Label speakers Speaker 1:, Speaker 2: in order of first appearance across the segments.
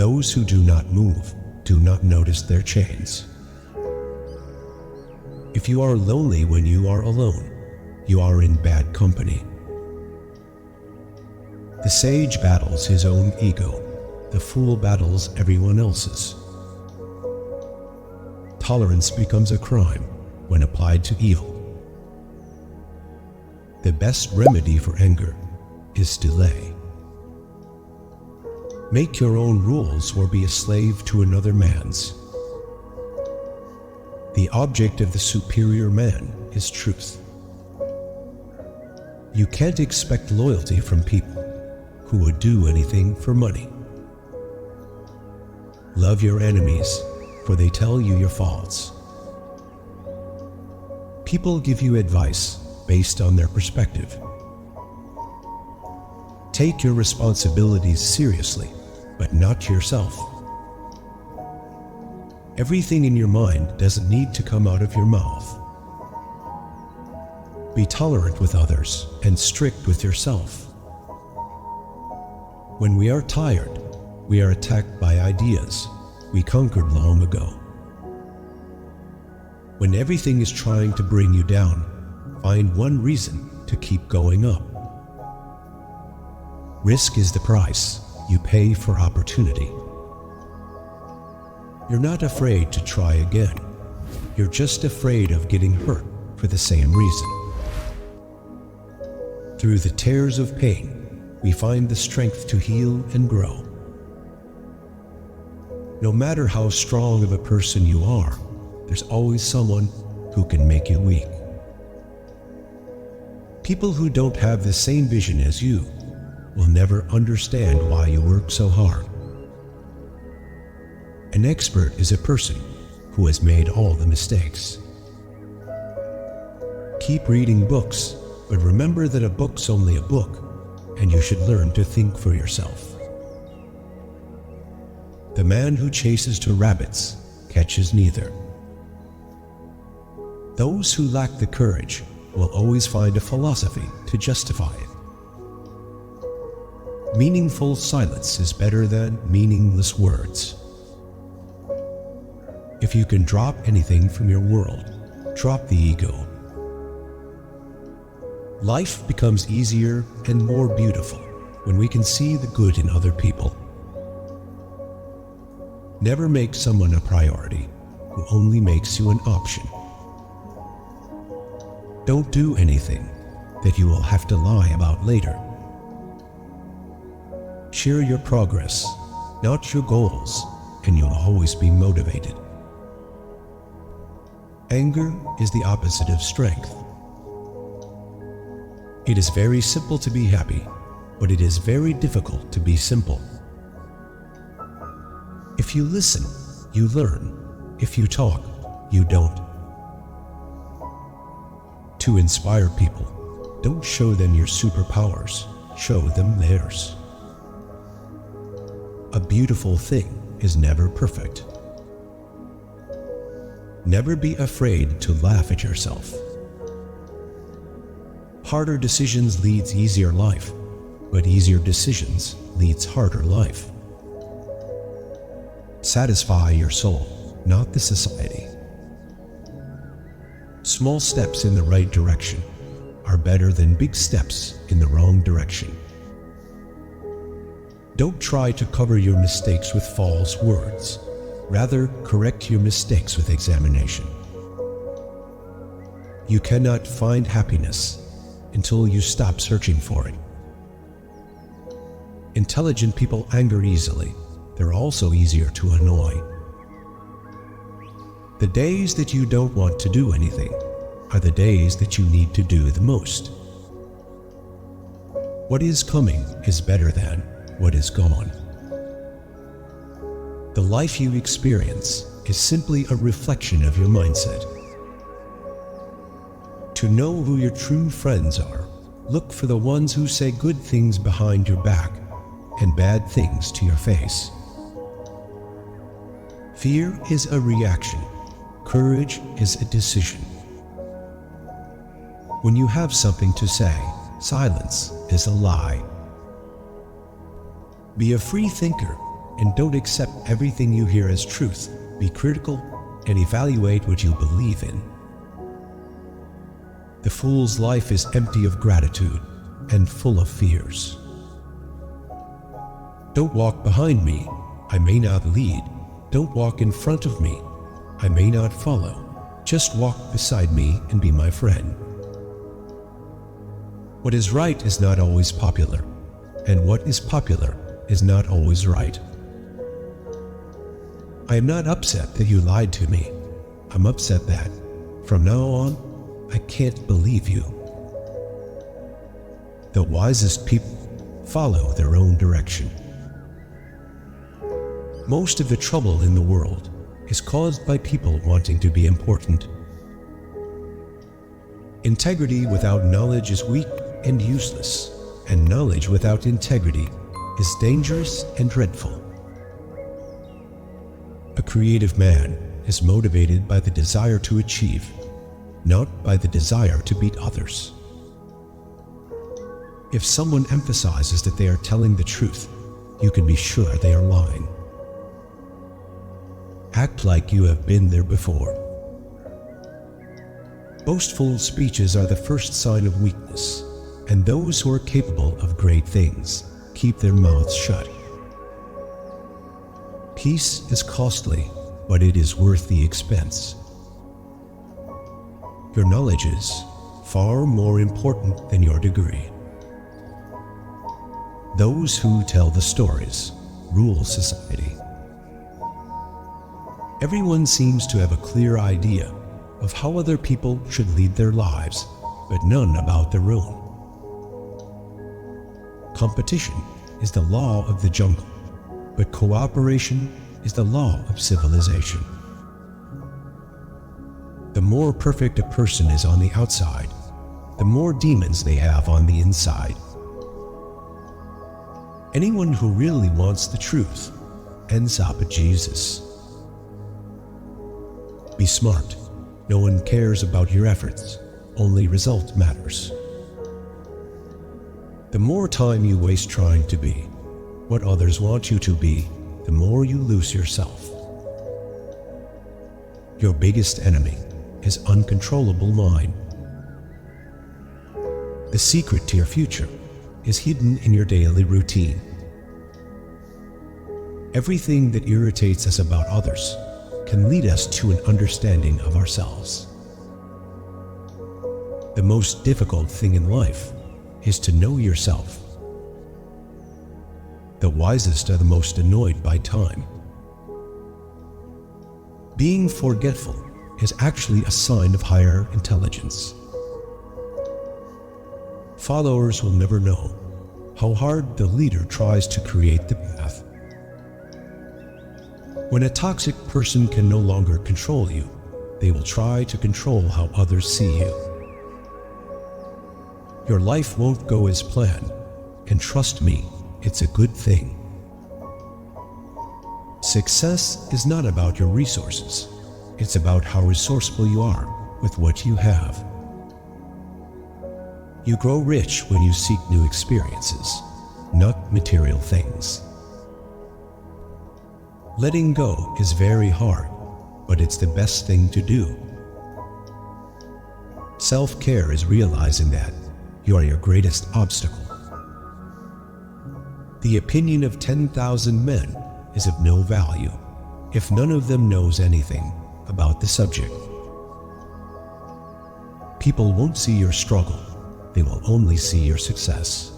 Speaker 1: Those who do not move do not notice their chains. If you are lonely when you are alone, you are in bad company. The sage battles his own ego. The fool battles everyone else's. Tolerance becomes a crime when applied to evil. The best remedy for anger is delay. Make your own rules or be a slave to another man's. The object of the superior man is truth. You can't expect loyalty from people who would do anything for money. Love your enemies, for they tell you your faults. People give you advice based on their perspective. Take your responsibilities seriously, but not yourself. Everything in your mind doesn't need to come out of your mouth. Be tolerant with others and strict with yourself. When we are tired, we are attacked by ideas we conquered long ago. When everything is trying to bring you down, find one reason to keep going up. Risk is the price you pay for opportunity. You're not afraid to try again. You're just afraid of getting hurt for the same reason. Through the tears of pain, we find the strength to heal and grow. No matter how strong of a person you are, there's always someone who can make you weak. People who don't have the same vision as you will never understand why you work so hard. An expert is a person who has made all the mistakes. Keep reading books, but remember that a book's only a book, and you should learn to think for yourself. The man who chases two rabbits catches neither. Those who lack the courage will always find a philosophy to justify it. Meaningful silence is better than meaningless words. If you can drop anything from your world, drop the ego. Life becomes easier and more beautiful when we can see the good in other people. Never make someone a priority who only makes you an option. Don't do anything that you will have to lie about later. Share your progress, not your goals, and you'll always be motivated. Anger is the opposite of strength. It is very simple to be happy, but it is very difficult to be simple. If you listen, you learn. If you talk, you don't. To inspire people, don't show them your superpowers, show them theirs. A beautiful thing is never perfect. Never be afraid to laugh at yourself. Harder decisions leads easier life, but easier decisions leads harder life. Satisfy your soul, not the society. Small steps in the right direction are better than big steps in the wrong direction. Don't try to cover your mistakes with false words. Rather, correct your mistakes with examination. You cannot find happiness until you stop searching for it. Intelligent people anger easily. They're also easier to annoy. The days that you don't want to do anything are the days that you need to do the most. What is coming is better than what is gone. The life you experience is simply a reflection of your mindset. To know who your true friends are, look for the ones who say good things behind your back and bad things to your face. Fear is a reaction. Courage is a decision. When you have something to say, silence is a lie. Be a free thinker and don't accept everything you hear as truth. Be critical and evaluate what you believe in. The fool's life is empty of gratitude and full of fears. Don't walk behind me, I may not lead. Don't walk in front of me, I may not follow. Just walk beside me and be my friend. What is right is not always popular, and what is popular is not always right. I am not upset that you lied to me. I'm upset that, from now on, I can't believe you. The wisest people follow their own direction. Most of the trouble in the world is caused by people wanting to be important. Integrity without knowledge is weak and useless, and knowledge without integrity is dangerous and dreadful. A creative man is motivated by the desire to achieve, not by the desire to beat others. If someone emphasizes that they are telling the truth, you can be sure they are lying. Act like you have been there before. Boastful speeches are the first sign of weakness, and those who are capable of great things keep their mouths shut. Peace is costly, but it is worth the expense. Your knowledge is far more important than your degree. Those who tell the stories rule society. Everyone seems to have a clear idea of how other people should lead their lives, but none about their own. Competition is the law of the jungle, but cooperation is the law of civilization. The more perfect a person is on the outside, the more demons they have on the inside. Anyone who really wants the truth ends up at Jesus. Be smart. No one cares about your efforts. Only result matters. The more time you waste trying to be what others want you to be, the more you lose yourself. Your biggest enemy is uncontrollable mind. The secret to your future is hidden in your daily routine. Everything that irritates us about others can lead us to an understanding of ourselves. The most difficult thing in life is to know yourself. The wisest are the most annoyed by time. Being forgetful is actually a sign of higher intelligence. Followers will never know how hard the leader tries to create the path. When a toxic person can no longer control you, they will try to control how others see you. Your life won't go as planned, and trust me, it's a good thing. Success is not about your resources. It's about how resourceful you are with what you have. You grow rich when you seek new experiences, not material things. Letting go is very hard, but it's the best thing to do. Self-care is realizing that you are your greatest obstacle. The opinion of 10,000 men is of no value if none of them knows anything about the subject. People won't see your struggle, they will only see your success.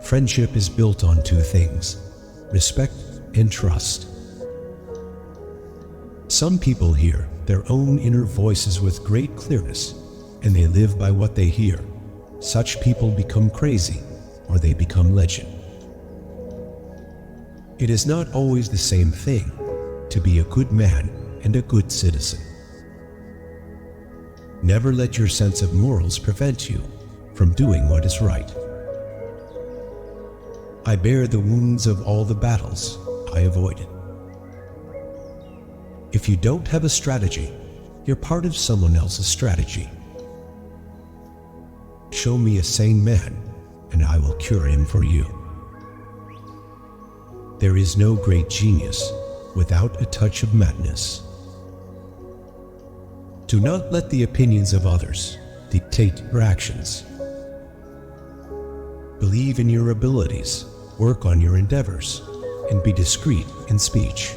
Speaker 1: Friendship is built on two things: respect and trust. Some people hear their own inner voices with great clearness, and they live by what they hear. Such people become crazy, or they become legend. It is not always the same thing to be a good man and a good citizen. Never let your sense of morals prevent you from doing what is right. I bear the wounds of all the battles I avoided. If you don't have a strategy, you're part of someone else's strategy. Show me a sane man, and I will cure him for you. There is no great genius without a touch of madness. Do not let the opinions of others dictate your actions. Believe in your abilities, work on your endeavors, and be discreet in speech.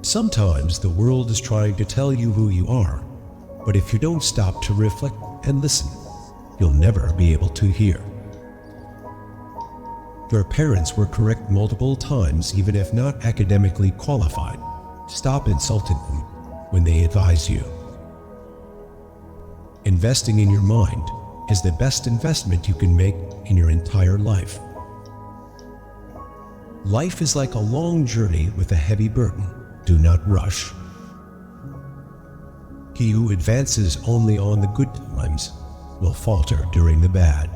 Speaker 1: Sometimes the world is trying to tell you who you are, but if you don't stop to reflect and listen, you'll never be able to hear. Your parents were correct multiple times, even if not academically qualified. Stop insulting them when they advise you. Investing in your mind is the best investment you can make in your entire life. Life is like a long journey with a heavy burden. Do not rush. He who advances only on the good times will falter during the bad.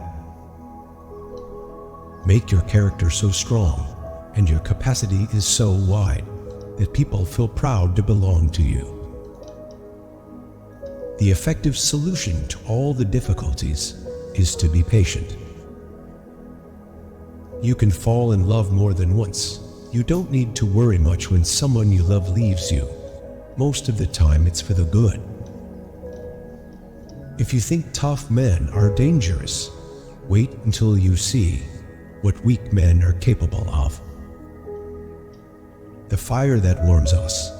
Speaker 1: Make your character so strong and your capacity is so wide that people feel proud to belong to you. The effective solution to all the difficulties is to be patient. You can fall in love more than once. You don't need to worry much when someone you love leaves you. Most of the time it's for the good. If you think tough men are dangerous, wait until you see what weak men are capable of. The fire that warms us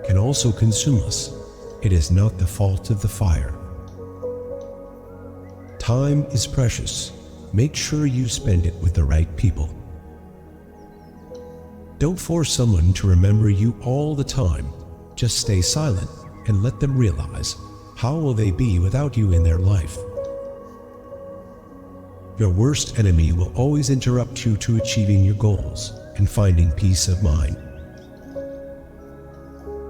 Speaker 1: can also consume us. It is not the fault of the fire. Time is precious. Make sure you spend it with the right people. Don't force someone to remember you all the time. Just stay silent and let them realize how will they be without you in their life. Your worst enemy will always interrupt you to achieving your goals and finding peace of mind.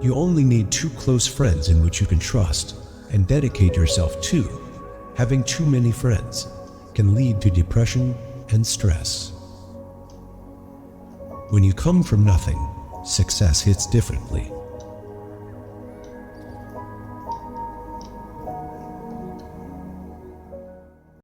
Speaker 1: You only need 2 close friends in which you can trust and dedicate yourself to. Having too many friends can lead to depression and stress. When you come from nothing, success hits differently.